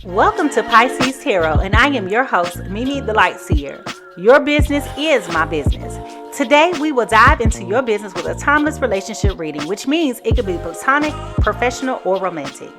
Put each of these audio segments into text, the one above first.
Welcome to Pisces Tarot, and I am your host, MiMi the Lightseer. Your business is my business. Today, we will dive into your business with a timeless relationship reading, which means it could be platonic, professional, or romantic.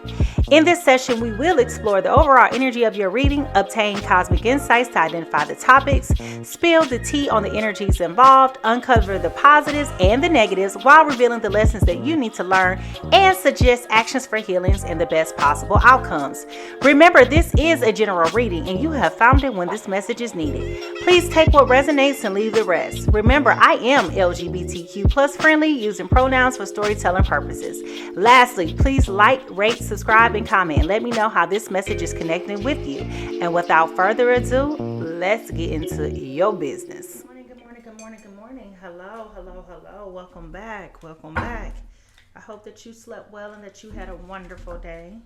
In this session, we will explore the overall energy of your reading, obtain cosmic insights to identify the topics, spill the tea on the energies involved, uncover the positives and the negatives while revealing the lessons that you need to learn, and suggest actions for healings and the best possible outcomes. Remember, this is a general reading, and you have found it when this message is needed. Please take what resonates and leave the rest. Remember, I am LGBTQ plus friendly, using pronouns for storytelling purposes. Lastly, please like, rate, subscribe, and comment. Let me know how this message is connecting with you. And without further ado, let's get into your business. Good morning. Hello. Welcome back. I hope that you slept well and that you had a wonderful day.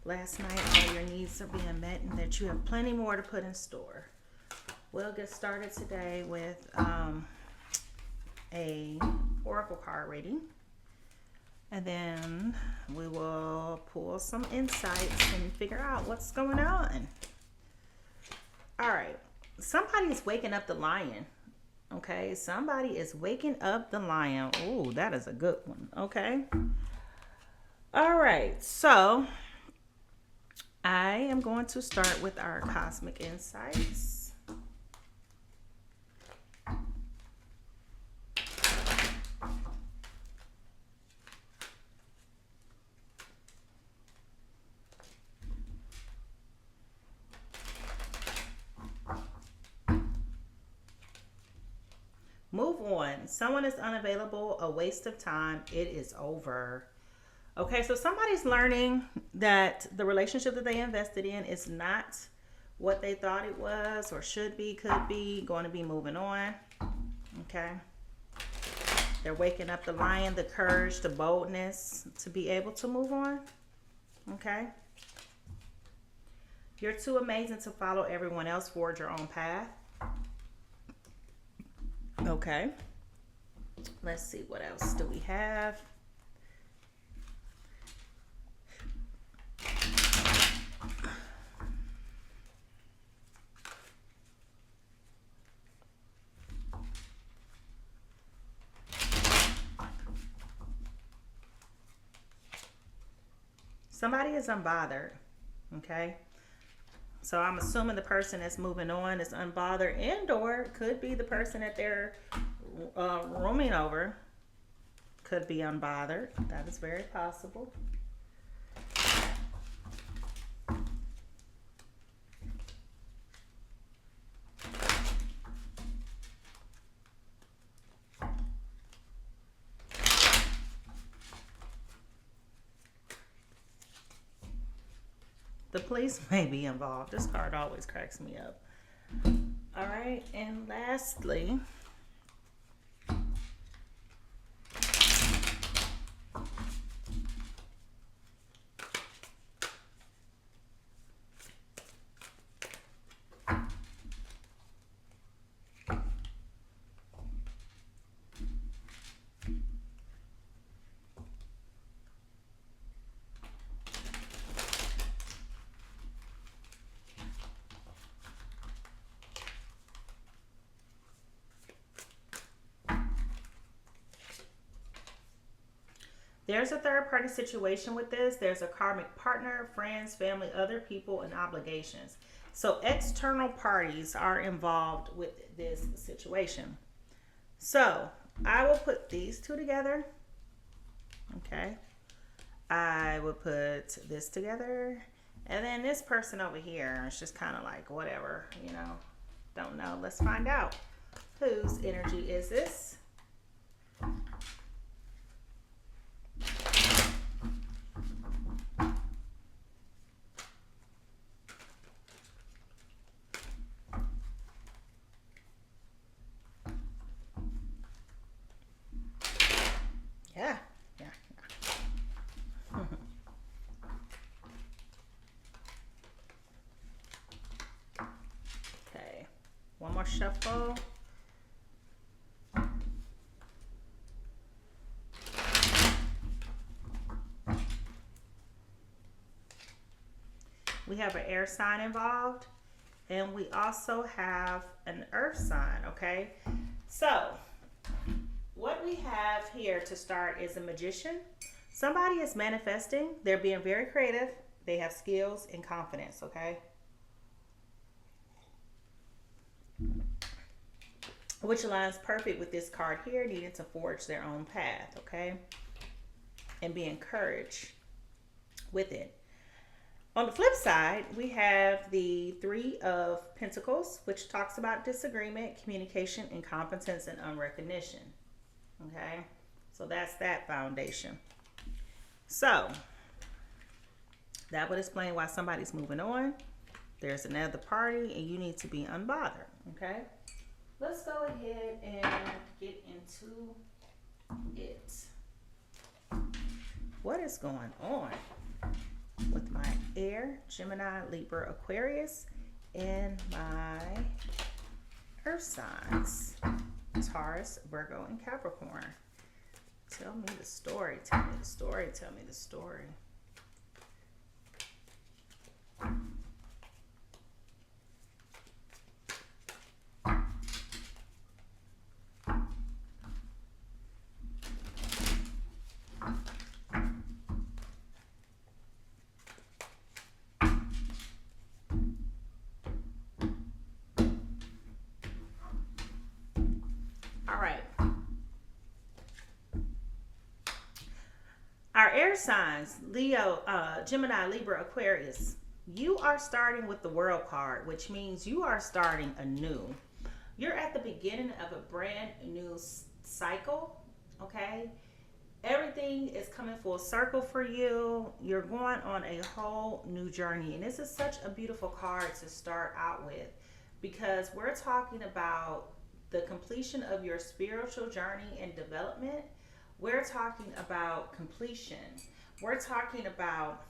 Last night, all your needs are being met and that you have plenty more to put in store. We'll get started today with a oracle card reading, and then we will pull some insights and figure out what's going on. All right, somebody is waking up the lion. Okay, somebody is waking up the lion. Oh, that is a good one. Okay. All right, so I am going to start with our cosmic insights. Move on. Someone is unavailable, a waste of time. It is over. Okay, so somebody's learning that the relationship that they invested in is not what they thought it was or should be, could be, going to be moving on. Okay. They're waking up the lion, the courage, the boldness to be able to move on. Okay. You're too amazing to follow everyone else. Forge your own path. Okay. Let's see, what else do we have? Somebody is unbothered. Okay. So I'm assuming the person that's moving on is unbothered, and or could be the person that they're rooming over could be unbothered. That is very possible. The police may be involved. This card always cracks me up. All right, and lastly, there's a third party situation with this. There's a karmic partner, friends, family, other people, and obligations. So external parties are involved with this situation. So I will put these two together. Okay. I will put this together. And then this person over here is just kind of like whatever, don't know. Let's find out. Whose energy is this? Yeah. Okay. One more shuffle. We have an air sign involved, and we also have an earth sign, okay? So, what we have here to start is a magician. Somebody is manifesting. They're being very creative. They have skills and confidence, okay? Which aligns perfect with this card here, needing to forge their own path, okay? And be encouraged with it. On the flip side, we have the Three of Pentacles, which talks about disagreement, communication, incompetence, and unrecognition. Okay, so that's that foundation. So that would explain why somebody's moving on. There's another party, and you need to be unbothered. Okay, let's go ahead and get into it. What is going on with my air, Gemini, Libra, Aquarius, and my earth signs, Taurus, Virgo, and Capricorn? Tell me the story, tell me the story, tell me the story. Our air signs, Leo, Gemini, Libra, Aquarius, you are starting with the World card, which means you are starting anew. You're at the beginning of a brand new cycle, okay? Everything is coming full circle for you. You're going on a whole new journey. And this is such a beautiful card to start out with, because we're talking about the completion of your spiritual journey and development. We're talking about completion. We're talking about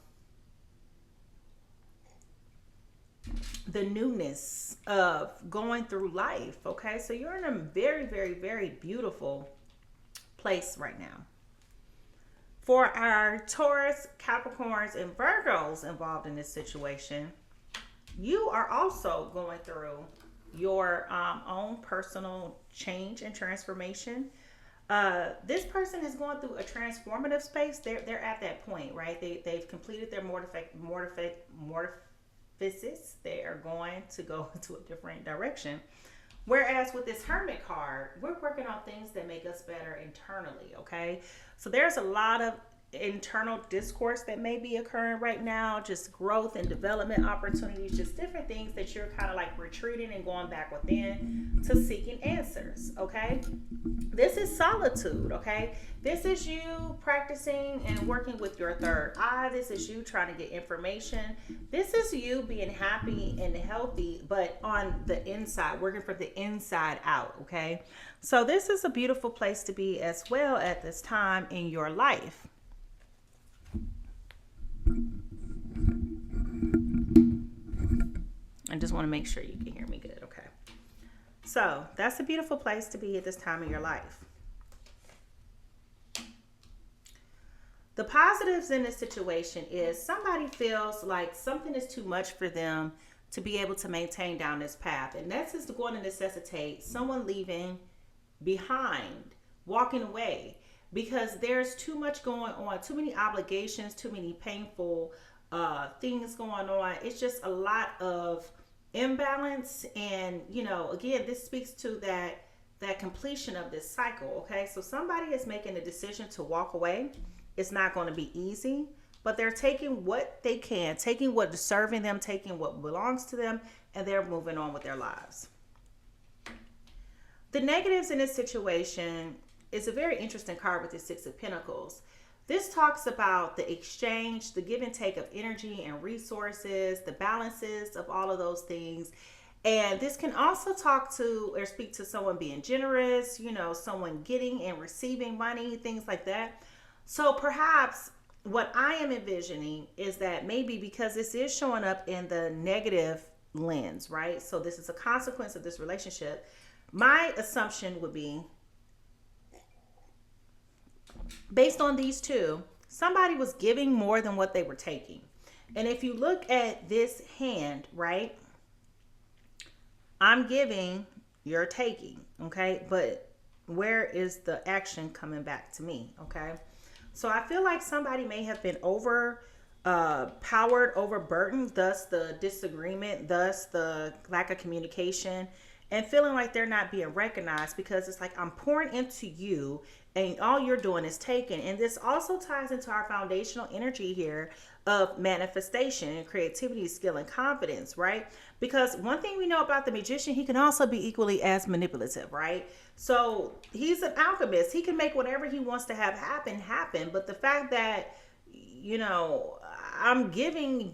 the newness of going through life, okay? So you're in a very, very, very beautiful place right now. For our Taurus, Capricorns, and Virgos involved in this situation, you are also going through your own personal change and transformation. This person is going through a transformative space. They're at that point, right? They've completed their morphosis. They are going to go into a different direction. Whereas with this Hermit card, we're working on things that make us better internally, okay? So there's a lot of internal discourse that may be occurring right now, just growth and development opportunities, just different things that you're kind of like retreating and going back within to seeking answers, okay? This is solitude, okay? This is you practicing and working with your third eye. This is you trying to get information. This is you being happy and healthy, but on the inside, working from the inside out, okay? So this is a beautiful place to be as well at this time in your life. I just want to make sure you can hear me good, okay? So that's a beautiful place to be at this time in your life. The positives in this situation is somebody feels like something is too much for them to be able to maintain down this path. And that's just going to necessitate someone leaving behind, walking away, because there's too much going on, too many obligations, too many painful things going on. It's just a lot of imbalance. And, you know, again, this speaks to that completion of this cycle, okay? So somebody is making a decision to walk away. It's not going to be easy, but they're taking what they can, taking what is serving them, taking what belongs to them, and they're moving on with their lives. The negatives in this situation is a very interesting card with the Six of Pentacles. This talks about the exchange, the give and take of energy and resources, the balances of all of those things. And this can also talk to or speak to someone being generous, you know, someone getting and receiving money, things like that. So perhaps what I am envisioning is that maybe because this is showing up in the negative lens, right? So this is a consequence of this relationship. My assumption would be, based on these two, somebody was giving more than what they were taking. And if you look at this hand, right, I'm giving, you're taking, okay? But where is the action coming back to me, okay? So I feel like somebody may have been powered, overburdened, thus the disagreement, thus the lack of communication, and feeling like they're not being recognized, because it's like I'm pouring into you and all you're doing is taking. And this also ties into our foundational energy here of manifestation and creativity, skill, and confidence, right? Because one thing we know about the magician, he can also be equally as manipulative, right? So he's an alchemist. He can make whatever he wants to have happen. But the fact that, I'm giving,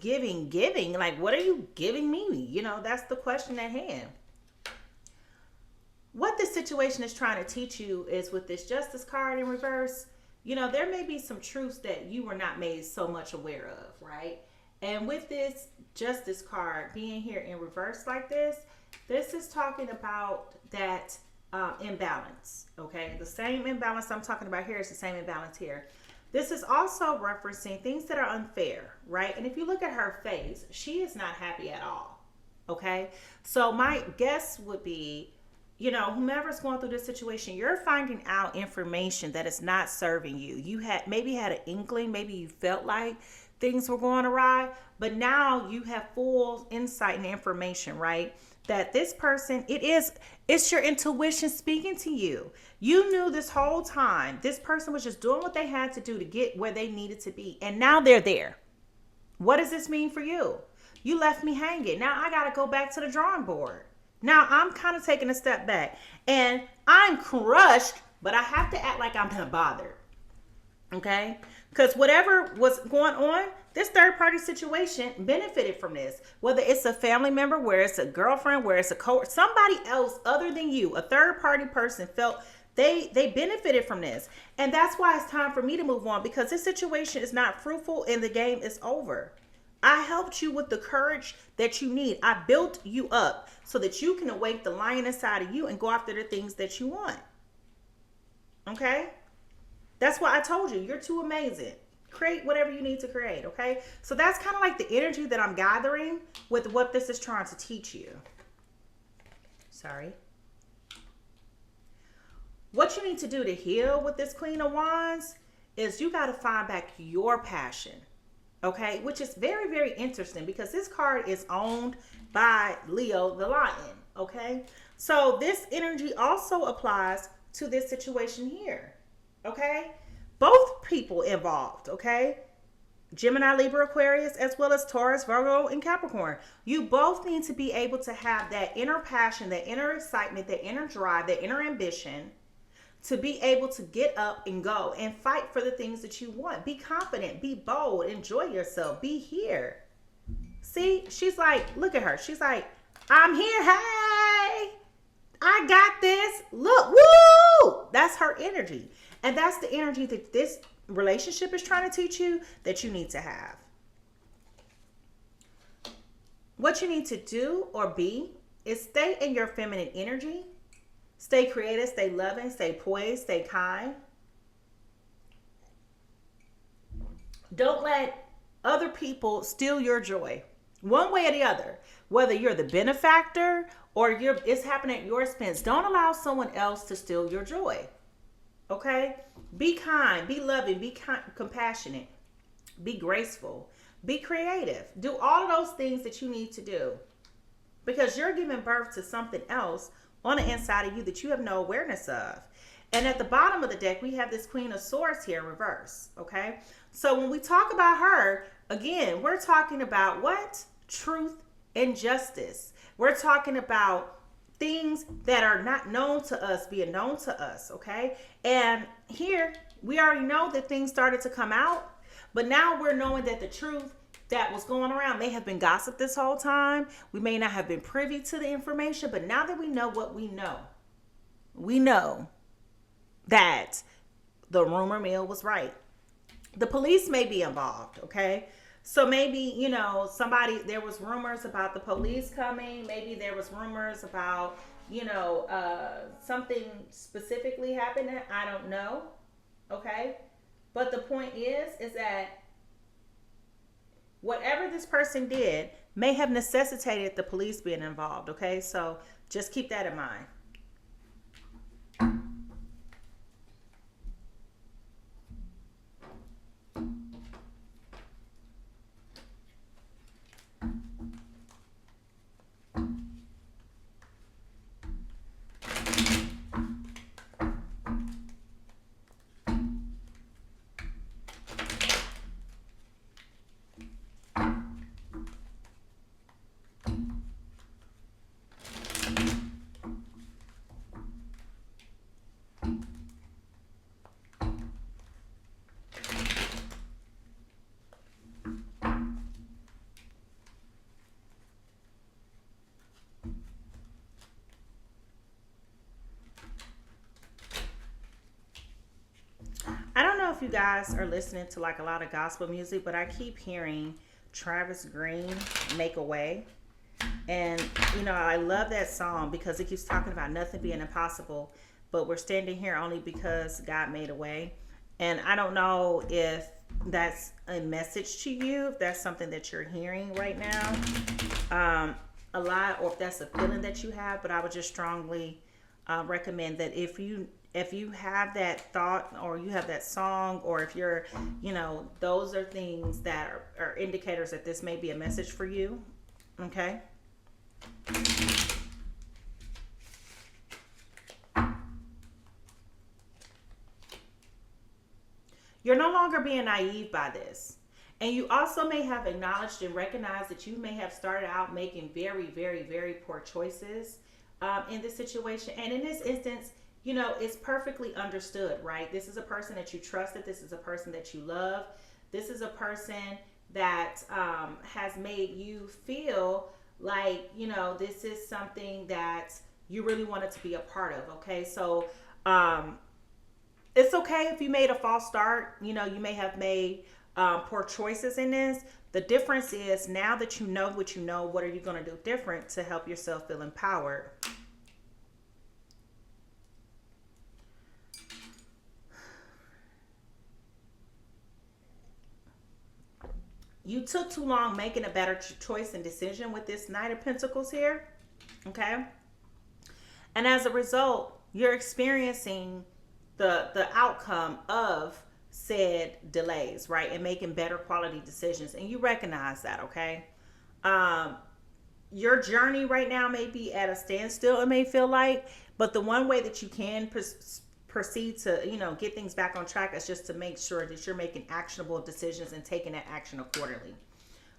like, what are you giving me? That's the question at hand. What this situation is trying to teach you is, with this justice card in reverse, there may be some truths that you were not made so much aware of, right? And with this justice card being here in reverse like this is talking about that imbalance, okay? The same imbalance I'm talking about here is the same imbalance here. This is also referencing things that are unfair, right? And if you look at her face, she is not happy at all, okay? So my guess would be, whomever's going through this situation, you're finding out information that is not serving you. You had an inkling, maybe you felt like things were going awry, but now you have full insight and information, right? That this person, it's your intuition speaking to you. You knew this whole time this person was just doing what they had to do to get where they needed to be, and now they're there. What does this mean for you? You left me hanging. Now I got to go back to the drawing board. Now I'm kind of taking a step back and I'm crushed, but I have to act like I'm not bothered. Okay? Because whatever was going on, this third party situation benefited from this. Whether it's a family member, where it's a girlfriend, where it's a somebody else other than you, a third party person felt they benefited from this. And that's why it's time for me to move on, because this situation is not fruitful and the game is over. I helped you with the courage that you need. I built you up so that you can awake the lion inside of you and go after the things that you want. Okay? That's why I told you, you're too amazing. Create whatever you need to create, okay? So that's kind of like the energy that I'm gathering with what this is trying to teach you. Sorry. What you need to do to heal with this Queen of Wands is you got to find back your passion. Okay, which is very, very interesting, because this card is owned by Leo the Lion. Okay, so this energy also applies to this situation here. Okay, both people involved. Okay, Gemini, Libra, Aquarius, as well as Taurus, Virgo, and Capricorn. You both need to be able to have that inner passion, that inner excitement, that inner drive, that inner ambition, to be able to get up and go and fight for the things that you want. Be confident, be bold, enjoy yourself, be here. See, she's like, look at her. She's like, I'm here. Hey, I got this. Look, woo! That's her energy. And that's the energy that this relationship is trying to teach you that you need to have. What you need to do or be is stay in your feminine energy. Stay creative, stay loving, stay poised, stay kind. Don't let other people steal your joy, one way or the other. Whether you're the benefactor or it's happening at your expense, don't allow someone else to steal your joy. Okay? Be kind, be loving, be compassionate, be graceful, be creative. Do all of those things that you need to do, because you're giving birth to something else on the inside of you that you have no awareness of. And at the bottom of the deck, we have this Queen of Swords here in reverse, okay? So when we talk about her, again, we're talking about what? Truth and justice. We're talking about things that are not known to us being known to us, okay? And here, we already know that things started to come out, but now we're knowing that the truth that was going around may have been gossip this whole time. We may not have been privy to the information, but now that we know what we know that the rumor mill was right. The police may be involved, okay? So maybe, there was rumors about the police coming. Maybe there was rumors about, something specifically happening. I don't know, okay? But the point is that whatever this person did may have necessitated the police being involved. Okay, so just keep that in mind. I don't know if you guys are listening to like a lot of gospel music, but I keep hearing Travis Green, Make a Way. And, I love that song because it keeps talking about nothing being impossible, but we're standing here only because God made a way. And I don't know if that's a message to you, if that's something that you're hearing right now a lot, or if that's a feeling that you have, but I would just strongly recommend that if you have that thought or you have that song, or if you're, those are things that are indicators that this may be a message for you. Okay. You're no longer being naive by this. And you also may have acknowledged and recognized that you may have started out making very, very, very poor choices in this situation. And in this instance, it's perfectly understood, right? This is a person that you trusted. This is a person that you love. This is a person that has made you feel like, this is something that you really wanted to be a part of. Okay. So, it's okay if you made a false start. You may have made poor choices in this. The difference is now that you know what you know, what are you going to do different to help yourself feel empowered? You took too long making a better choice and decision with this Knight of Pentacles here. Okay. And as a result, you're experiencing the outcome of said delays, right? And making better quality decisions. And you recognize that, okay? Your journey right now may be at a standstill, it may feel like, but the one way that you can proceed to, get things back on track is just to make sure that you're making actionable decisions and taking that action accordingly.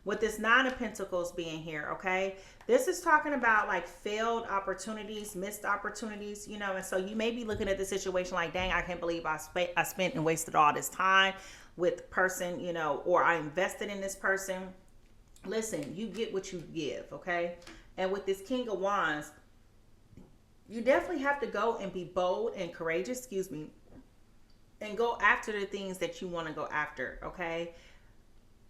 With this Nine of Pentacles being here, okay, this is talking about like failed opportunities, missed opportunities, and so you may be looking at the situation like, dang, I can't believe I spent and wasted all this time with the person, or I invested in this person. Listen, you get what you give, okay? And with this King of Wands, you definitely have to go and be bold and courageous, and go after the things that you want to go after, okay?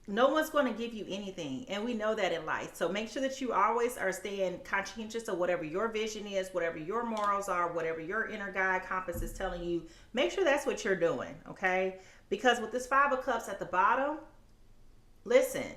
No one's going to give you anything, and we know that in life. So make sure that you always are staying conscientious of whatever your vision is, whatever your morals are, whatever your inner guide compass is telling you. Make sure that's what you're doing, okay? Because with this Five of Cups at the bottom, listen,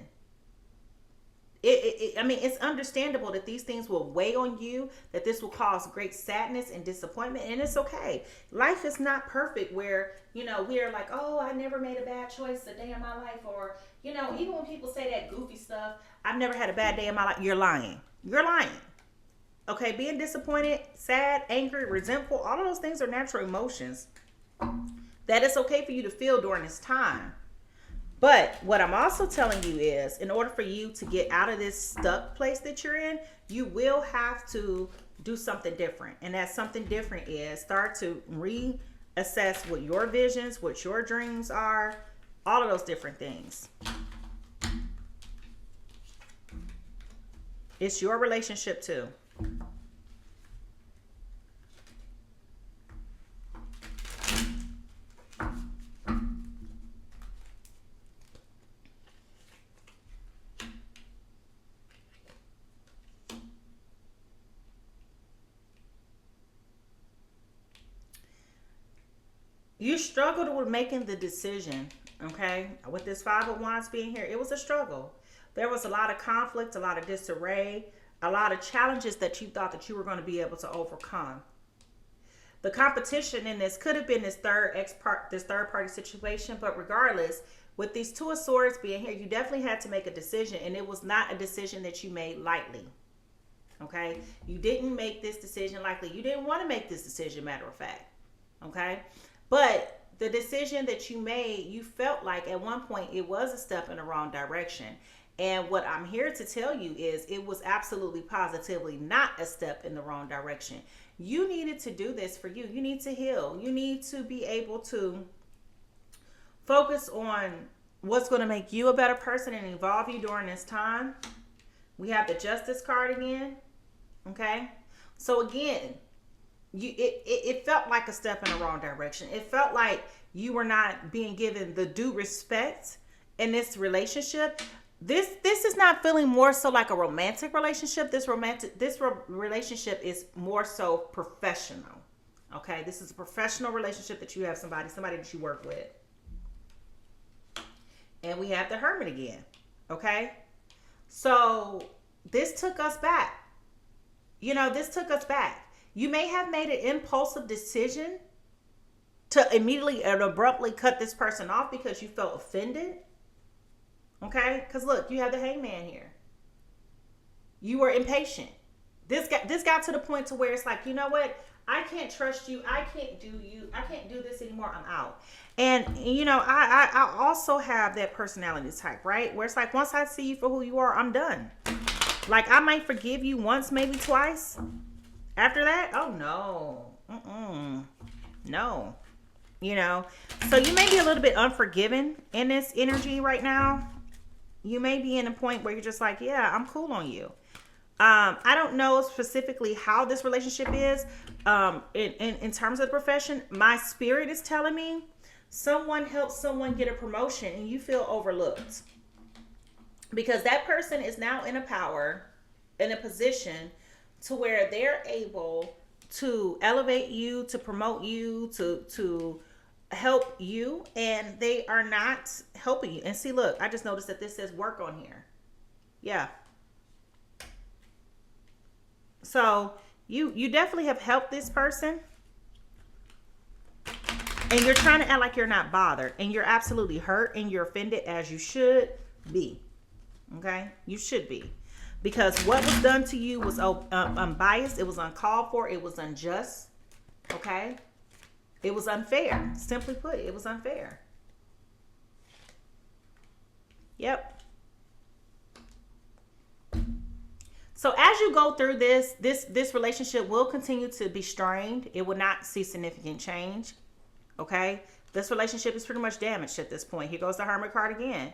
it's understandable that these things will weigh on you, that this will cause great sadness and disappointment, and it's okay. Life is not perfect where, we are like, oh, I never made a bad choice a day in my life, or, even when people say that goofy stuff, I've never had a bad day in my life, you're lying. You're lying. Okay, being disappointed, sad, angry, resentful, all of those things are natural emotions that it's okay for you to feel during this time. But what I'm also telling you is, in order for you to get out of this stuck place that you're in, you will have to do something different. And that something different is start to reassess what your visions, what your dreams are, all of those different things. It's your relationship too. You struggled with making the decision, okay? With this Five of Wands being here, it was a struggle. There was a lot of conflict, a lot of disarray, a lot of challenges that you thought that you were going to be able to overcome. The competition in this could have been this third party situation, but regardless, with these Two of Swords being here, you definitely had to make a decision, and it was not a decision that you made lightly. Okay? You didn't make this decision lightly. You didn't want to make this decision, matter of fact. Okay? But the decision that you made, you felt like at one point it was a step in the wrong direction. And what I'm here to tell you is it was absolutely positively not a step in the wrong direction. You needed to do this for you. You need to heal. You need to be able to focus on what's going to make you a better person and evolve you during this time. We have the Justice card again. Okay? So again, it felt like a step in the wrong direction. It felt like you were not being given the due respect in this relationship. This is not feeling more so like a romantic relationship. This relationship is more so professional. Okay? This is a professional relationship that you have somebody that you work with. And we have the Hermit again. Okay? So this took us back. This took us back. You may have made an impulsive decision to immediately and abruptly cut this person off because you felt offended. Okay? Because look, you have the Hangman here. You were impatient. This got to the point to where it's like, you know what? I can't trust you. I can't do this anymore. I'm out. And, I also have that personality type, right? Where it's like, once I see you for who you are, I'm done. Like, I might forgive you once, maybe twice. After that, oh no. No. So you may be a little bit unforgiving in this energy right now. You may be in a point where you're just like, yeah, I'm cool on you. I don't know specifically how this relationship is in terms of the profession. My spirit is telling me someone helps someone get a promotion and you feel overlooked. Because that person is now in a position to where they're able to elevate you, to promote you, to help you, and they are not helping you. And see, look, I just noticed that this says work on here. Yeah. So you definitely have helped this person, and you're trying to act like you're not bothered, and you're absolutely hurt and you're offended, as you should be. Okay? You should be. Because what was done to you was unbiased. It was uncalled for. It was unjust. Okay? It was unfair. Simply put, it was unfair. Yep. So as you go through this relationship will continue to be strained. It will not see significant change. Okay? This relationship is pretty much damaged at this point. Here goes the Hermit card again.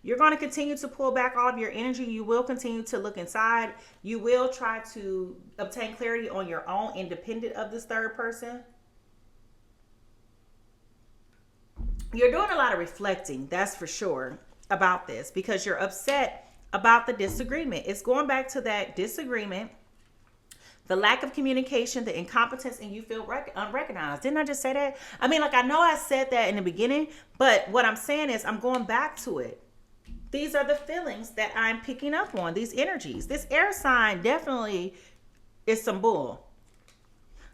You're going to continue to pull back all of your energy. You will continue to look inside. You will try to obtain clarity on your own, independent of this third person. You're doing a lot of reflecting, that's for sure, about this, because you're upset about the disagreement. It's going back to that disagreement, the lack of communication, the incompetence, and you feel unrecognized. Didn't I just say that? I mean, like, I know I said that in the beginning, but what I'm saying is I'm going back to it. These are the feelings that I'm picking up on, these energies. This air sign definitely is some bull.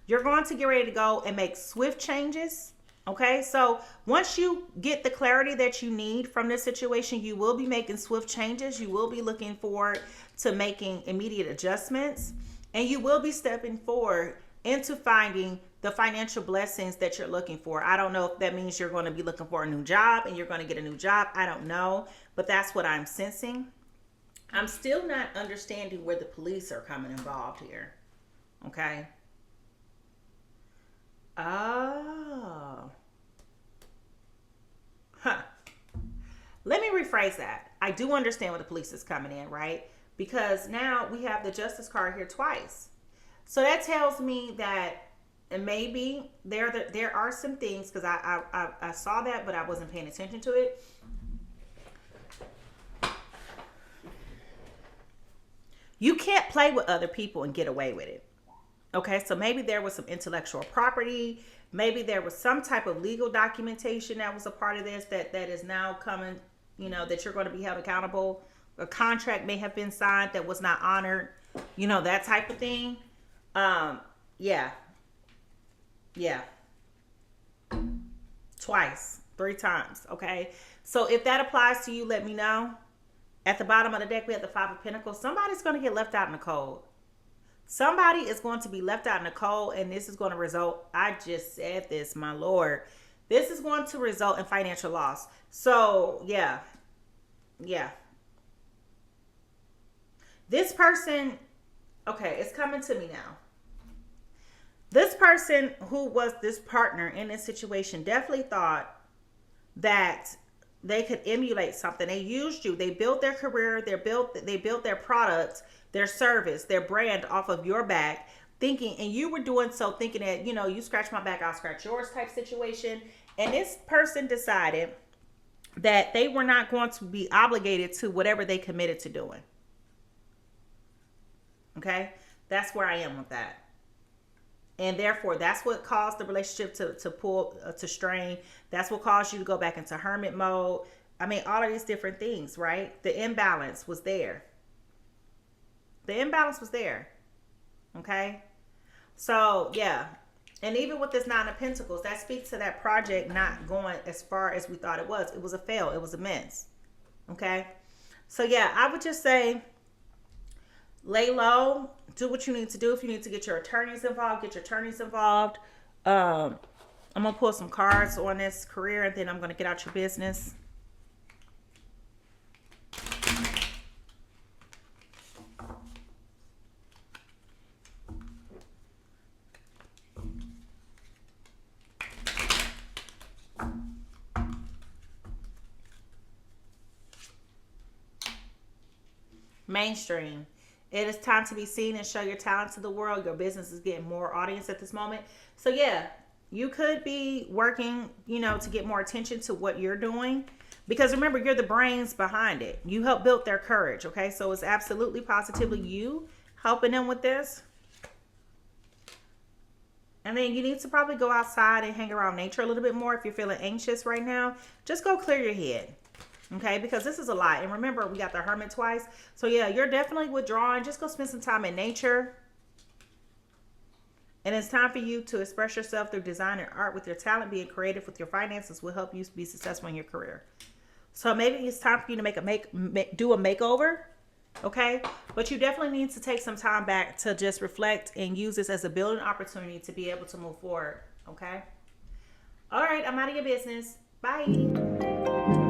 You're going to get ready to go and make swift changes. Okay, so once you get the clarity that you need from this situation, you will be making swift changes. You will be looking forward to making immediate adjustments, and you will be stepping forward into finding the financial blessings that you're looking for. I don't know if that means you're going to be looking for a new job and you're going to get a new job. I don't know, but that's what I'm sensing. I'm still not understanding where the police are coming involved here. Okay. Oh. Huh. Let me rephrase that. I do understand where the police is coming in, right? Because now we have the Justice card here twice. So that tells me that maybe there are some things, because I saw that, but I wasn't paying attention to it. You can't play with other people and get away with it. Okay, so maybe there was some intellectual property. Maybe there was some type of legal documentation that was a part of this that is now coming, that you're going to be held accountable A contract may have been signed that was not honored, you know, that type of thing. Yeah. Yeah. Twice, 3 times. Okay. So if that applies to you, let me know. At the bottom of the deck, we have the Five of Pentacles. Somebody's going to get left out in the cold. Somebody is going to be left out in the cold, and this is going to result, I just said this, my Lord. This is going to result in financial loss. So, yeah. Yeah. This person, okay, it's coming to me now. This person who was this partner in this situation definitely thought that they could emulate something. They used you. They built their career. They built their product, their service, their brand off of your back, thinking, and you were doing so thinking that, you know, you scratch my back, I'll scratch yours type situation. And this person decided that they were not going to be obligated to whatever they committed to doing. Okay? That's where I am with that. And therefore, that's what caused the relationship to pull, to strain. That's what caused you to go back into hermit mode. I mean, all of these different things, right? The imbalance was there. The imbalance was there. Okay? So, yeah. And even with this Nine of Pentacles, that speaks to that project not going as far as we thought it was. It was a fail. It was a mess. Okay? So, yeah, I would just say, lay low, do what you need to do. If you need to get your attorneys involved, get your attorneys involved. I'm going to pull some cards on this career, and then I'm going to get out your business. Mainstream. It is time to be seen and show your talent to the world. Your business is getting more audience at this moment. So yeah, you could be working, you know, to get more attention to what you're doing. Because remember, you're the brains behind it. You help build their courage, okay? So it's absolutely positively you helping them with this. And then you need to probably go outside and hang around nature a little bit more if you're feeling anxious right now. Just go clear your head. Okay, because this is a lot. And remember, we got the Hermit twice. So yeah, you're definitely withdrawing. Just go spend some time in nature. And it's time for you to express yourself through design and art with your talent. Being creative with your finances will help you be successful in your career. So maybe it's time for you to do a makeover. Okay, but you definitely need to take some time back to just reflect and use this as a building opportunity to be able to move forward. Okay. All right, I'm out of your business. Bye.